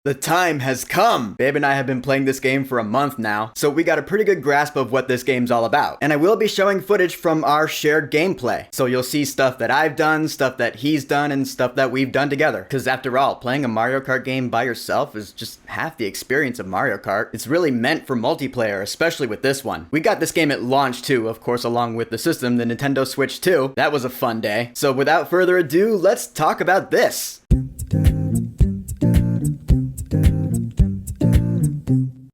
The time has come! Babe and I have been playing this game for a month now, so we got a pretty good grasp of what this game's all about. And I will be showing footage from our shared gameplay. So you'll see stuff that I've done, stuff that he's done, and stuff that we've done together. Cause after all, playing a Mario Kart game by yourself is just half the experience of Mario Kart. It's really meant for multiplayer, especially with this one. We got this game at launch too, of course, along with the system, the Nintendo Switch 2. That was a fun day. So without further ado, let's talk about this.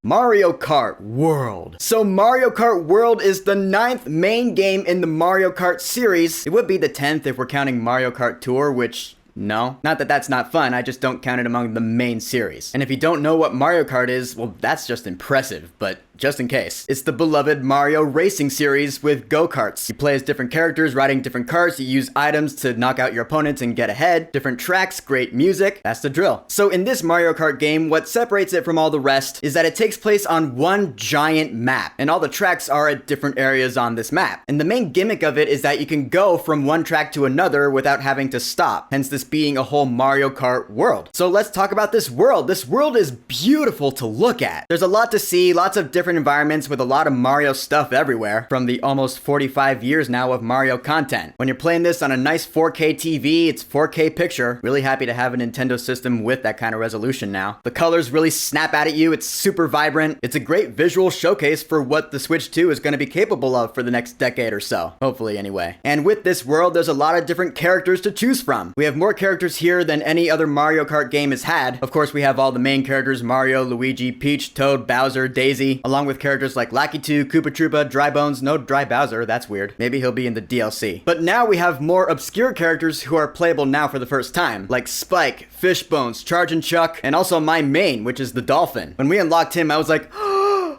Mario Kart World. So Mario Kart World is the 9th main game in the Mario Kart series. It would be the 10th if we're counting Mario Kart Tour, which... no. Not that that's not fun, I just don't count it among the main series. And if you don't know what Mario Kart is, well, that's just impressive, but just in case. It's the beloved Mario racing series with go-karts. You play as different characters riding different carts, you use items to knock out your opponents and get ahead, different tracks, great music, that's the drill. So in this Mario Kart game, what separates it from all the rest is that it takes place on one giant map, and all the tracks are at different areas on this map. And the main gimmick of it is that you can go from one track to another without having to stop, hence this being a whole Mario Kart world. So let's talk about this world. This world is beautiful to look at. There's a lot to see, lots of different environments with a lot of Mario stuff everywhere from the almost 45 years now of Mario content. When you're playing this on a nice 4K TV, it's 4K picture. Really happy to have a Nintendo system with that kind of resolution now. The colors really snap out at you. It's super vibrant. It's a great visual showcase for what the Switch 2 is going to be capable of for the next decade or so. Hopefully anyway. And with this world, there's a lot of different characters to choose from. We have more characters here than any other Mario Kart game has had. Of course, we have all the main characters: Mario, Luigi, Peach, Toad, Bowser, Daisy, along with characters like Lakitu, Koopa Troopa, Dry Bones. No Dry Bowser, that's weird. Maybe he'll be in the DLC. But now we have more obscure characters who are playable now for the first time, like Spike, Fishbones, Charge and Chuck, and also my main, which is the Dolphin. When we unlocked him, I was like,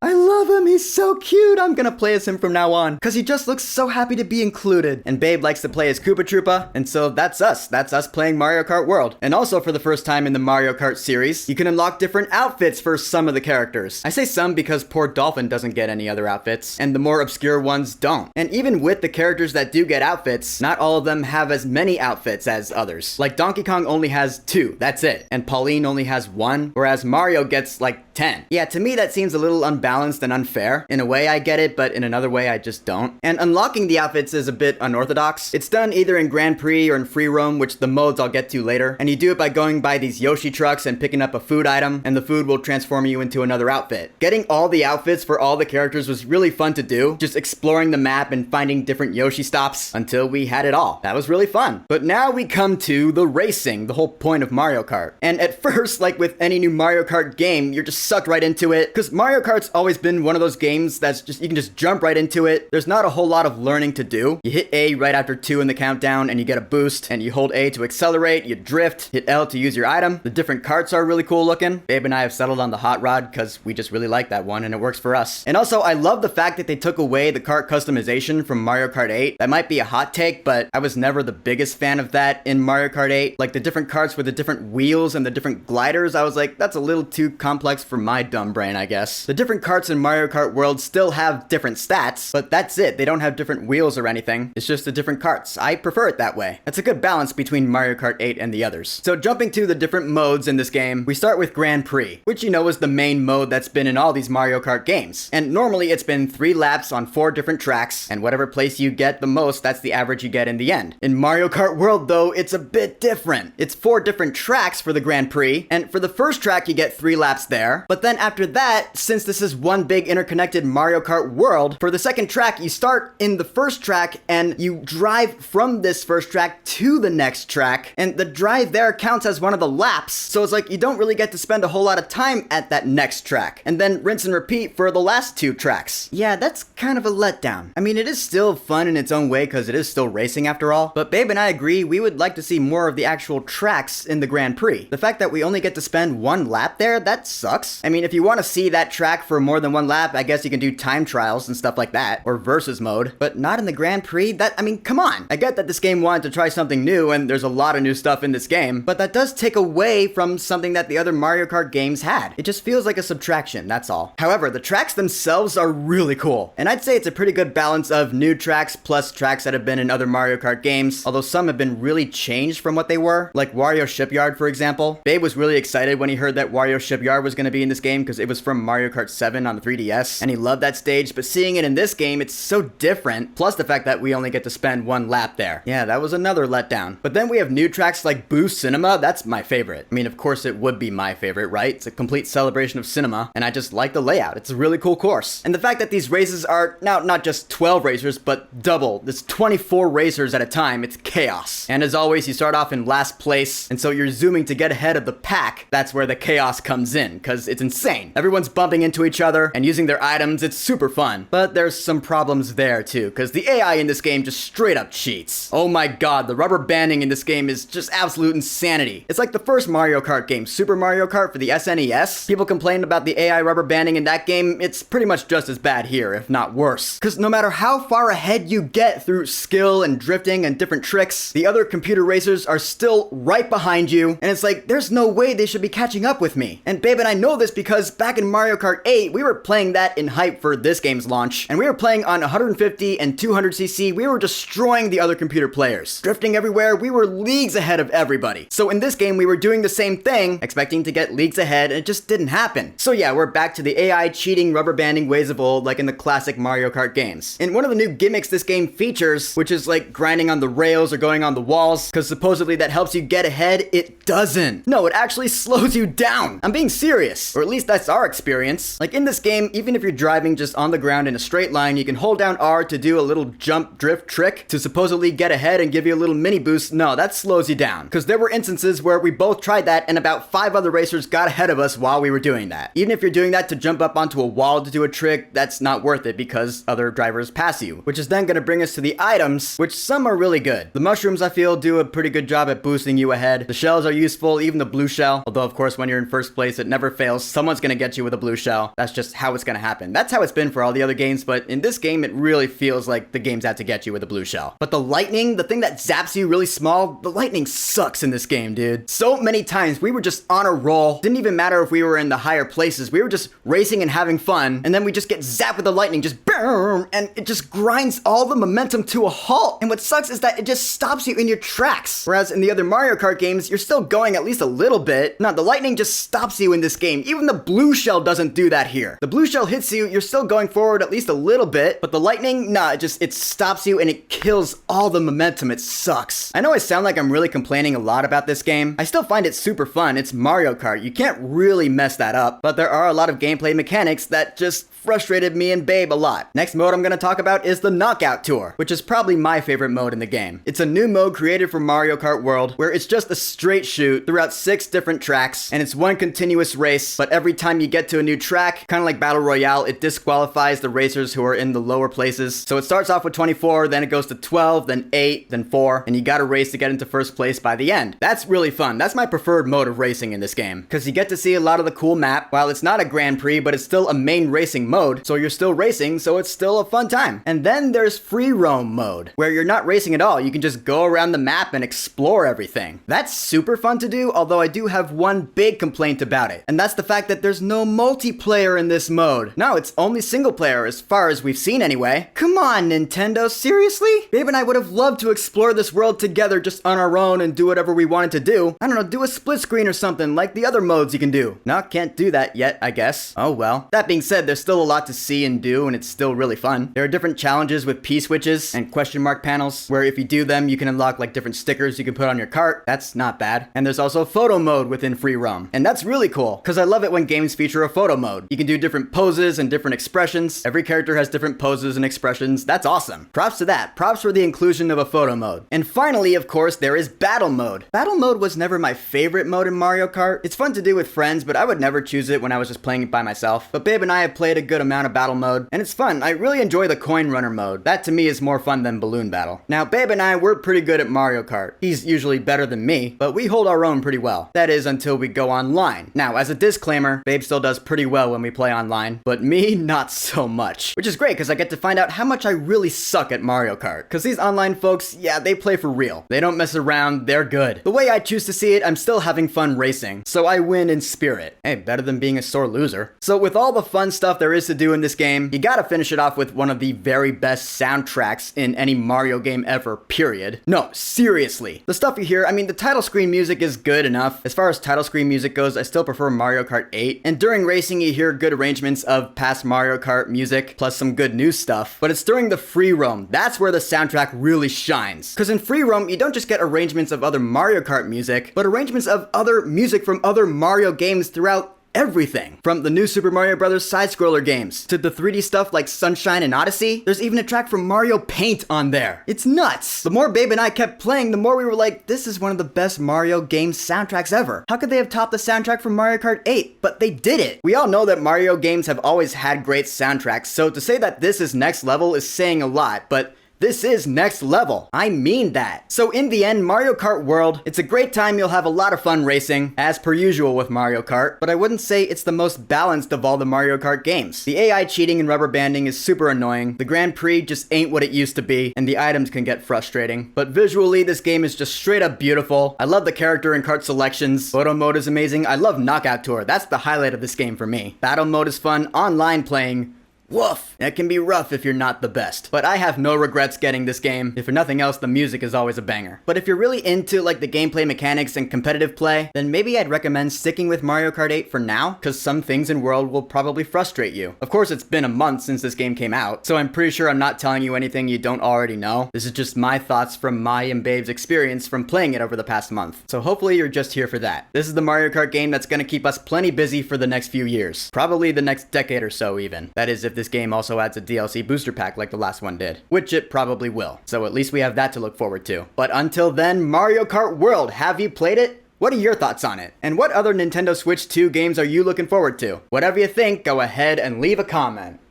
I love him, he's so cute, I'm gonna play as him from now on, cause he just looks so happy to be included. And Babe likes to play as Koopa Troopa, and so that's us playing Mario Kart World. And also for the first time in the Mario Kart series, you can unlock different outfits for some of the characters. I say some because poor Dolphin doesn't get any other outfits, and the more obscure ones don't. And even with the characters that do get outfits, not all of them have as many outfits as others. Like Donkey Kong only has 2, that's it, and Pauline only has 1, whereas Mario gets like 10. Yeah, to me that seems a little unbalanced and unfair. In a way I get it, but in another way I just don't. And unlocking the outfits is a bit unorthodox. It's done either in Grand Prix or in Free Roam, which the modes I'll get to later. And you do it by going by these Yoshi trucks and picking up a food item, and the food will transform you into another outfit. Getting all the outfits for all the characters was really fun to do, just exploring the map and finding different Yoshi stops until we had it all. That was really fun. But now we come to the racing, the whole point of Mario Kart. And at first, like with any new Mario Kart game, you're just sucked right into it, because Mario Kart's always been one of those games that's just, you can just jump right into it. There's not a whole lot of learning to do. You hit A right after 2 in the countdown and you get a boost, and you hold A to accelerate, you drift, hit L to use your item. The different karts are really cool looking. Babe and I have settled on the Hot Rod because we just really like that one and it works for us. And also, I love the fact that they took away the kart customization from Mario Kart 8. That might be a hot take, but I was never the biggest fan of that in Mario Kart 8. Like the different karts with the different wheels and the different gliders, I was like, that's a little too complex for my dumb brain, I guess. The different karts in Mario Kart World still have different stats, but that's it. They don't have different wheels or anything. It's just the different karts. I prefer it that way. That's a good balance between Mario Kart 8 and the others. So jumping to the different modes in this game, we start with Grand Prix, which you know is the main mode that's been in all these Mario Kart games. And normally it's been 3 laps on 4 different tracks, and whatever place you get the most, that's the average you get in the end. In Mario Kart World though, it's a bit different. It's 4 different tracks for the Grand Prix, and for the first track you get 3 laps there, but then after that, since this is one big interconnected Mario Kart world, for the second track you start in the first track and you drive from this first track to the next track, and the drive there counts as one of the laps, so it's like you don't really get to spend a whole lot of time at that next track, and then rinse and repeat for the last 2 tracks. Yeah, that's kind of a letdown. I mean, it is still fun in its own way because it is still racing after all, but Babe and I agree we would like to see more of the actual tracks in the Grand Prix. The fact that we only get to spend 1 lap there, that sucks. chaos. I mean, if you want to see that track for more than one lap, I guess you can do time trials and stuff like that, or versus mode, but not in the Grand Prix. I mean, come on. I get that this game wanted to try something new, and there's a lot of new stuff in this game, but that does take away from something that the other Mario Kart games had. It just feels like a subtraction, that's all. However, the tracks themselves are really cool, and I'd say it's a pretty good balance of new tracks plus tracks that have been in other Mario Kart games, although some have been really changed from what they were, like Wario Shipyard, for example. Babe was really excited when he heard that Wario Shipyard was going to be in this game because it was from Mario Kart 7 on the 3DS, and he loved that stage, but seeing it in this game, it's so different, plus the fact that we only get to spend one lap there. Yeah, that was another letdown. But then we have new tracks like Boo Cinema. That's my favorite. I mean, of course it would be my favorite, right? It's a complete celebration of cinema, and I just like the layout. It's a really cool course. And the fact that these races are now not just 12 racers, but double. It's 24 racers at a time. It's chaos. And as always, you start off in last place, and so you're zooming to get ahead of the pack. That's where the chaos comes in, because it's insane. Everyone's bumping into each other and using their items. It's super fun. But there's some problems there too, because the AI in this game just straight up cheats. Oh my god, the rubber banding in this game is just absolute insanity. It's like the first Mario Kart game, Super Mario Kart for the SNES. People complained about the AI rubber banding in that game. It's pretty much just as bad here, if not worse. Because no matter how far ahead you get through skill and drifting and different tricks, the other computer racers are still right behind you, and it's like, there's no way they should be catching up with me. And babe and I know this because back in Mario Kart 8, we were playing that in hype for this game's launch, and we were playing on 150 and 200cc. We were destroying the other computer players. Drifting everywhere, we were leagues ahead of everybody. So in this game, we were doing the same thing, expecting to get leagues ahead, and it just didn't happen. So yeah, we're back to the AI cheating, rubber banding ways of old, like in the classic Mario Kart games. And one of the new gimmicks this game features, which is like grinding on the rails or going on the walls, because supposedly that helps you get ahead, it doesn't. No, it actually slows you down. I'm being serious, or at least that's our experience. Like in this game, even if you're driving just on the ground in a straight line, you can hold down R to do a little jump drift trick to supposedly get ahead and give you a little mini boost. No, that slows you down, because there were instances where we both tried that and about 5 other racers got ahead of us while we were doing that. Even if you're doing that to jump up onto a wall to do a trick, that's not worth it because other drivers pass you, which is then going to bring us to the items, which some are really good. The mushrooms, I feel, do a pretty good job at boosting you ahead. The shells are useful, even the blue shell, although of course when you're in first place it never fails. Someone's going to get you with a blue shell. That's just how it's going to happen. That's how it's been for all the other games, but in this game it really feels like the game's out to get you with a blue shell. But the lightning, the thing that zaps you really small, the lightning sucks in this game, dude. So many times we were just on a roll. Didn't even matter if we were in the higher places. We were just racing and having fun, and then we just get zapped with the lightning, just boom, and it just grinds all the momentum to a halt. And what sucks is that it just stops you in your tracks. Whereas in the other Mario Kart games, you're still going at least a little bit. No, the lightning just stops you in this game. Even the blue shell doesn't do that here. The blue shell hits you, you're still going forward at least a little bit, but the lightning, nah, it stops you and it kills all the momentum. It sucks. I know I sound like I'm really complaining a lot about this game. I still find it super fun. It's Mario Kart. You can't really mess that up, but there are a lot of gameplay mechanics that just frustrated me and Babe a lot. Next mode I'm going to talk about is the Knockout Tour, which is probably my favorite mode in the game. It's a new mode created for Mario Kart World where it's just a straight shoot throughout 6 different tracks, and it's one continuous race, but every time you get to a new track, kind of like Battle Royale, it disqualifies the racers who are in the lower places. So it starts off with 24, then it goes to 12, then 8, then 4, and you gotta race to get into first place by the end. That's really fun. That's my preferred mode of racing in this game, because you get to see a lot of the cool map. While it's not a Grand Prix, but it's still a main racing mode, so you're still racing, so it's still a fun time. And then there's Free Roam mode, where you're not racing at all. You can just go around the map and explore everything. That's super fun to do, although I do have one big complaint about it, and that's the fact that there's no multiplayer in this mode. No, it's only single player, as far as we've seen anyway. Come on, Nintendo, seriously? Babe and I would have loved to explore this world together just on our own and do whatever we wanted to do. I don't know, do a split screen or something like the other modes you can do. No, can't do that yet, I guess. Oh well. That being said, there's still a lot to see and do, and it's still really fun. There are different challenges with P-switches and question mark panels, where if you do them, you can unlock like different stickers you can put on your cart. That's not bad. And there's also photo mode within Free Roam, and that's really cool, because I love it when games feature a photo mode. You can do different poses and different expressions. Every character has different poses and expressions. That's awesome. Props to that. Props for the inclusion of a photo mode. And finally, of course, there is battle mode. Battle mode was never my favorite mode in Mario Kart. It's fun to do with friends, but I would never choose it when I was just playing it by myself. But Babe and I have played a good amount of battle mode, and it's fun. fun. I really enjoy the coin runner mode. That to me is more fun than balloon battle. Now, Babe and I, we're pretty good at Mario Kart. He's usually better than me, but we hold our own pretty well. That is until we go online. Now, as a disclaimer, Babe still does pretty well when we play online, but me, not so much. Which is great, because I get to find out how much I really suck at Mario Kart. Because these online folks, yeah, they play for real. They don't mess around, they're good. The way I choose to see it, I'm still having fun racing, so I win in spirit. Hey, better than being a sore loser. So with all the fun stuff there is to do in this game, you gotta finish it off with one of the very best soundtracks in any Mario game ever, period. No, seriously. The stuff you hear, I mean, the title screen music is good enough. As far as title screen music goes, I still prefer Mario Kart 8. And during racing, you hear good arrangements of past Mario Kart music, plus some good new stuff. But it's during the free roam, that's where the soundtrack really shines. Because in free roam, you don't just get arrangements of other Mario Kart music, but arrangements of other music from other Mario games throughout everything. From the new Super Mario Bros. Side-scroller games, to the 3D stuff like Sunshine and Odyssey, there's even a track from Mario Paint on there. It's nuts! The more Babe and I kept playing, the more we were like, this is one of the best Mario game soundtracks ever. How could they have topped the soundtrack from Mario Kart 8? But they did it! We all know that Mario games have always had great soundtracks, so to say that this is next level is saying a lot, but this is next level. I mean that. So in the end, Mario Kart World, it's a great time. You'll have a lot of fun racing, as per usual with Mario Kart, but I wouldn't say it's the most balanced of all the Mario Kart games. The AI cheating and rubber banding is super annoying, the Grand Prix just ain't what it used to be, and the items can get frustrating. But visually, this game is just straight up beautiful. I love the character and kart selections. Photo mode is amazing. I love Knockout Tour. That's the highlight of this game for me. Battle mode is fun. Online playing, woof! That can be rough if you're not the best. But I have no regrets getting this game. If for nothing else, the music is always a banger. But if you're really into like the gameplay mechanics and competitive play, then maybe I'd recommend sticking with Mario Kart 8 for now, because some things in World will probably frustrate you. Of course, it's been a month since this game came out, so I'm pretty sure I'm not telling you anything you don't already know. This is just my thoughts from my and Babe's experience from playing it over the past month. So hopefully you're just here for that. This is the Mario Kart game that's gonna keep us plenty busy for the next few years. Probably the next decade or so even. That is if this game also adds a DLC booster pack like the last one did, which it probably will. So at least we have that to look forward to. But until then, Mario Kart World, have you played it? What are your thoughts on it? And what other Nintendo Switch 2 games are you looking forward to? Whatever you think, go ahead and leave a comment.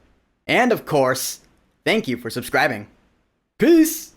And of course, thank you for subscribing. Peace!